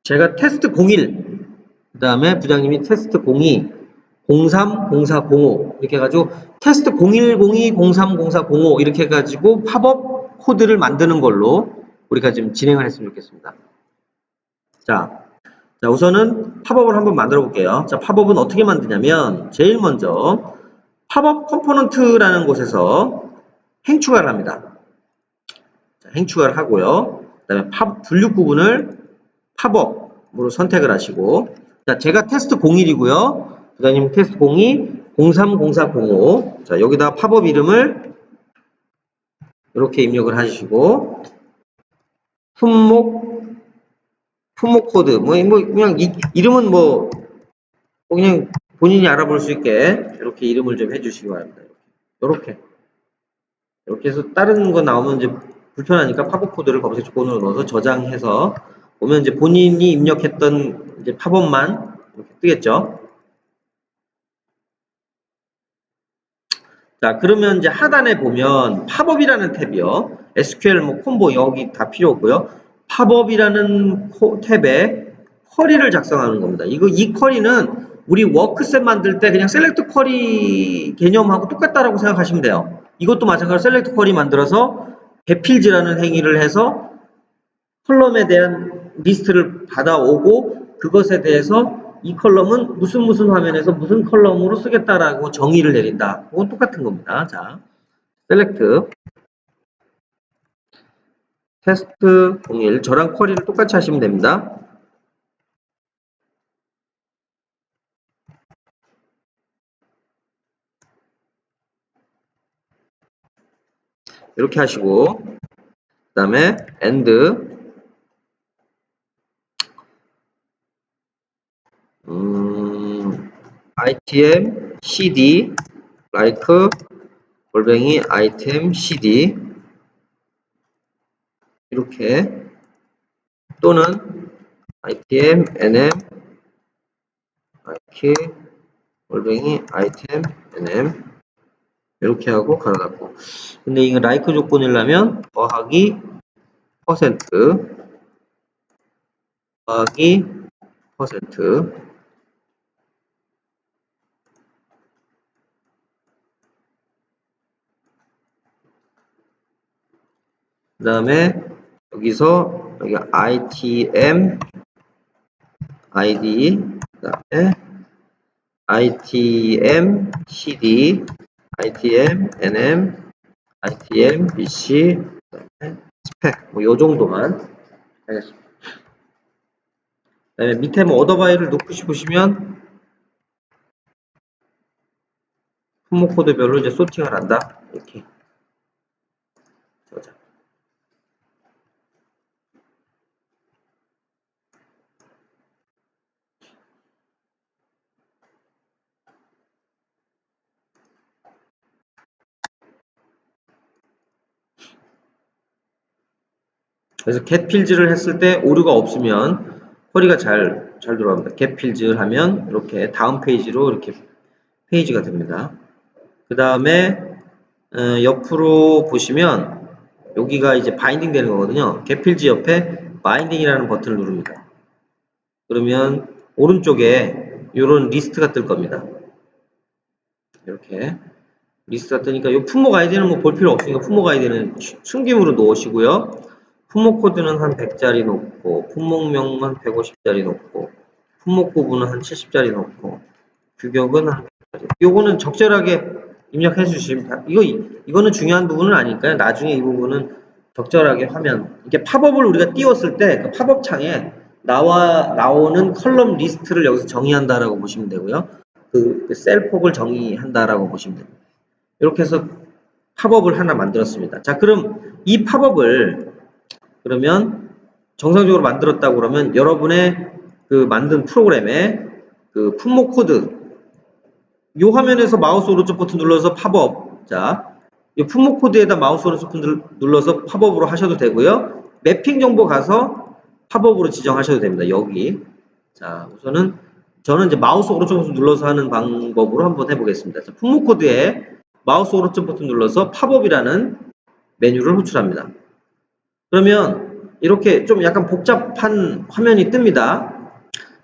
제가 테스트 01, 그 다음에 부장님이 테스트 02, 03, 04, 05 이렇게 해가지고 테스트 01, 02, 03, 04, 05 이렇게 해가지고 팝업 코드를 만드는 걸로 우리가 지금 진행을 했으면 좋겠습니다. 자, 우선은 팝업을 한번 만들어 볼게요. 자, 팝업은 어떻게 만드냐면 제일 먼저 팝업 컴포넌트라는 곳에서 행 추가를 합니다. 자, 행 추가를 하고요. 그 다음에 분류 구분을 팝업으로 선택을 하시고, 자, 제가 테스트 01이고요. 부장님 테스트 02, 03, 04, 05. 자, 여기다 팝업 이름을 이렇게 입력을 하시고, 품목 코드, 그냥 이름은 그냥 본인이 알아볼 수 있게 이렇게 이름을 좀 해주시기 바랍니다. 이렇게 해서 다른 거 나오면 이제 불편하니까 팝업 코드를 검색 조건으로 넣어서 저장해서 보면 이제 본인이 입력했던 이제 팝업만 이렇게 뜨겠죠. 자, 그러면 이제 하단에 보면 팝업이라는 탭이요. SQL 콤보 여기 다 필요 없고요. 팝업이라는 탭에 쿼리를 작성하는 겁니다. 이 쿼리는 우리 워크셋 만들 때 그냥 셀렉트 쿼리 개념하고 똑같다라고 생각하시면 돼요. 이것도 마찬가지로 셀렉트 쿼리 만들어서 getFields라는 행위를 해서 컬럼에 대한 리스트를 받아오고 그것에 대해서 이 컬럼은 무슨 화면에서 무슨 컬럼으로 쓰겠다라고 정의를 내린다. 그건 똑같은 겁니다. 자, 셀렉트 테스트 01 저랑 쿼리를 똑같이 하시면 됩니다. 이렇게 하시고 그 다음에 end item cd like 골뱅이 item cd 이렇게 또는 item nm like 골뱅이 item nm 이렇게 하고 가로 닫고. 근데 이거 like 조건이려면 더하기 퍼센트 더하기 퍼센트 그 다음에 여기서 여기 ITM ID 그 다음에 ITM CD ITM NM ITM BC 그 다음에 스펙 뭐 요 정도만 하겠습니다. 그 다음에 밑에 뭐 어더 바이를 놓고 싶으시면 품목 코드별로 이제 소팅을 한다 이렇게. 자. 그래서 getFields를 했을 때 오류가 없으면 쿼리가 잘 들어갑니다. getFields 하면 이렇게 다음 페이지로 이렇게 페이지가 됩니다. 그 다음에 옆으로 보시면 여기가 이제 바인딩 되는 거거든요. getFields 옆에 바인딩이라는 버튼을 누릅니다. 그러면 오른쪽에 이런 리스트가 뜰 겁니다. 이렇게 리스트가 뜨니까 이 품목 아이디는 뭐 볼 필요 없으니까 품목 아이디는 숨김으로 놓으시고요. 품목 코드는 한 100짜리 놓고 품목명은 한 150짜리 놓고 품목 구분은 한 70짜리 놓고 규격은 한 100짜리. 요거는 적절하게 입력해 주시면 이거는 중요한 부분은 아니니까요. 나중에 이 부분은 적절하게 화면 이렇게 팝업을 우리가 띄웠을 때 그 팝업 창에 나오는 컬럼 리스트를 여기서 정의한다라고 보시면 되고요. 그 셀폭을 정의한다라고 보시면 됩니다. 이렇게 해서 팝업을 하나 만들었습니다. 자, 그럼 이 팝업을 그러면 정상적으로 만들었다고 그러면 여러분의 그 만든 프로그램에 그 품목 코드 이 화면에서 마우스 오른쪽 버튼 눌러서 팝업. 자, 이 품목 코드에다 마우스 오른쪽 버튼 눌러서 팝업으로 하셔도 되고요. 매핑 정보 가서 팝업으로 지정하셔도 됩니다. 여기. 자, 우선은 저는 이제 마우스 오른쪽 버튼 눌러서 하는 방법으로 한번 해보겠습니다. 자, 품목 코드에 마우스 오른쪽 버튼 눌러서 팝업이라는 메뉴를 호출합니다. 그러면 이렇게 좀 약간 복잡한 화면이 뜹니다.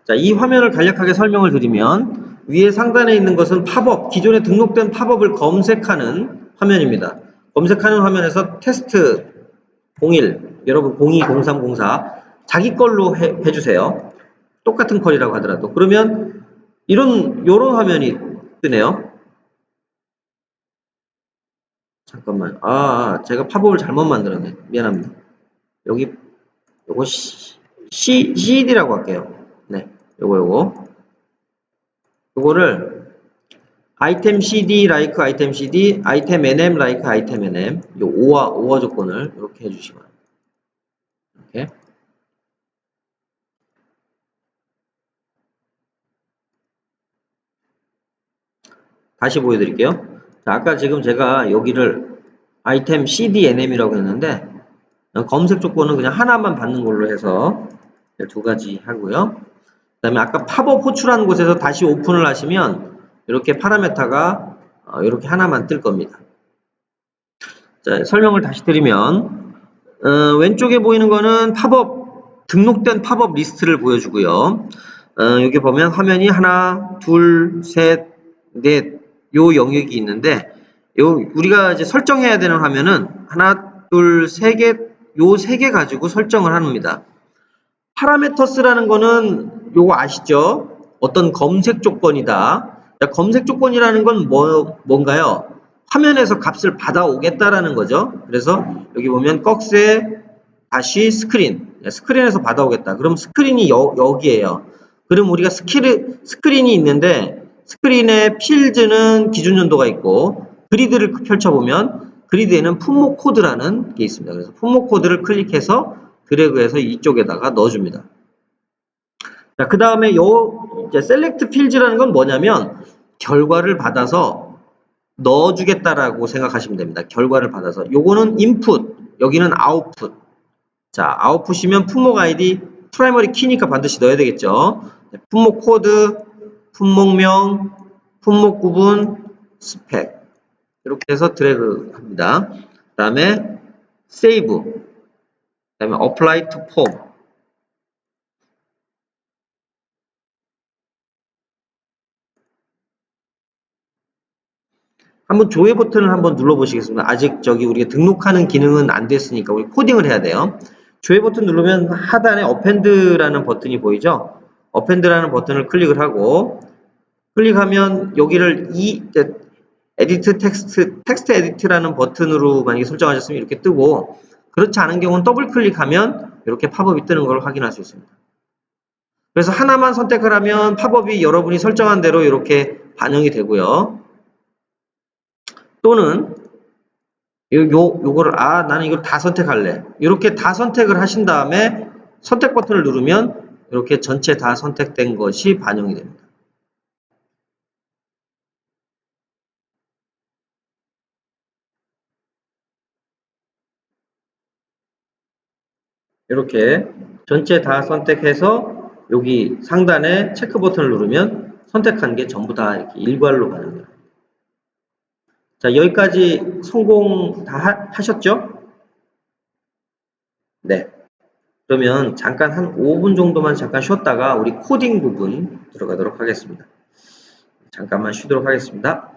자, 이 화면을 간략하게 설명을 드리면 위에 상단에 있는 것은 팝업, 기존에 등록된 팝업을 검색하는 화면입니다. 검색하는 화면에서 테스트 01, 여러분 02, 03, 04 자기 걸로 해주세요. 똑같은 컬이라고 하더라도. 그러면 요런 화면이 뜨네요. 잠깐만. 제가 팝업을 잘못 만들었네. 미안합니다. 여기 요거 CD라고 할게요. 네. 요거를 item CD like item CD, item nm like item nm 요 5화 조건을 이렇게 해주시고요. 이렇게. 다시 보여드릴게요. 자, 아까 지금 제가 여기를 item CD nm이라고 했는데 검색 조건은 그냥 하나만 받는 걸로 해서 두 가지 하고요. 그 다음에 아까 팝업 호출한 곳에서 다시 오픈을 하시면 이렇게 파라메타가 이렇게 하나만 뜰 겁니다. 자, 설명을 다시 드리면 왼쪽에 보이는 거는 팝업, 등록된 팝업 리스트를 보여주고요. 여기 보면 화면이 하나, 둘, 셋, 넷, 요 영역이 있는데, 우리가 이제 설정해야 되는 화면은 하나, 둘, 세 개, 요 세 개 가지고 설정을 합니다. 파라메터스라는 거는 요거 아시죠? 어떤 검색 조건이다. 검색 조건이라는 건 뭔가요? 화면에서 값을 받아오겠다라는 거죠. 그래서 여기 보면 꺽쇠 다시 스크린에서 받아오겠다. 그럼 스크린이 여기에요. 그럼 우리가 스크린이 있는데 스크린의 필드는 기준 연도가 있고 그리드를 펼쳐보면 그리드에는 품목 코드라는 게 있습니다. 그래서 품목 코드를 클릭해서 드래그해서 이쪽에다가 넣어줍니다. 자, 그 다음에 셀렉트 필드라는 건 뭐냐면 결과를 받아서 넣어주겠다라고 생각하시면 됩니다. 결과를 받아서. 요거는 인풋, 여기는 아웃풋. 자, 아웃풋이면 품목 아이디, 프라이머리 키니까 반드시 넣어야 되겠죠. 품목 코드, 품목명, 품목 구분, 스펙. 이렇게 해서 드래그 합니다. 그 다음에 세이브, 그 다음에 apply to form. 한번 조회 버튼을 한번 눌러보시겠습니다. 아직 우리가 등록하는 기능은 안 됐으니까 우리 코딩을 해야 돼요. 조회 버튼 누르면 하단에 append라는 버튼이 보이죠? append라는 버튼을 클릭을 하고 클릭하면 여기를 에디트 텍스트 에디트라는 버튼으로 만약에 설정하셨으면 이렇게 뜨고 그렇지 않은 경우는 더블 클릭하면 이렇게 팝업이 뜨는 걸 확인할 수 있습니다. 그래서 하나만 선택을 하면 팝업이 여러분이 설정한 대로 이렇게 반영이 되고요. 또는 요거를 나는 이걸 다 선택할래. 이렇게 다 선택을 하신 다음에 선택 버튼을 누르면 이렇게 전체 다 선택된 것이 반영이 됩니다. 이렇게 전체 다 선택해서 여기 상단에 체크 버튼을 누르면 선택한 게 전부 다 이렇게 일괄로 반영돼요. 자, 여기까지 성공 다 하셨죠? 네. 그러면 잠깐 한 5분 정도만 잠깐 쉬었다가 우리 코딩 부분 들어가도록 하겠습니다. 잠깐만 쉬도록 하겠습니다.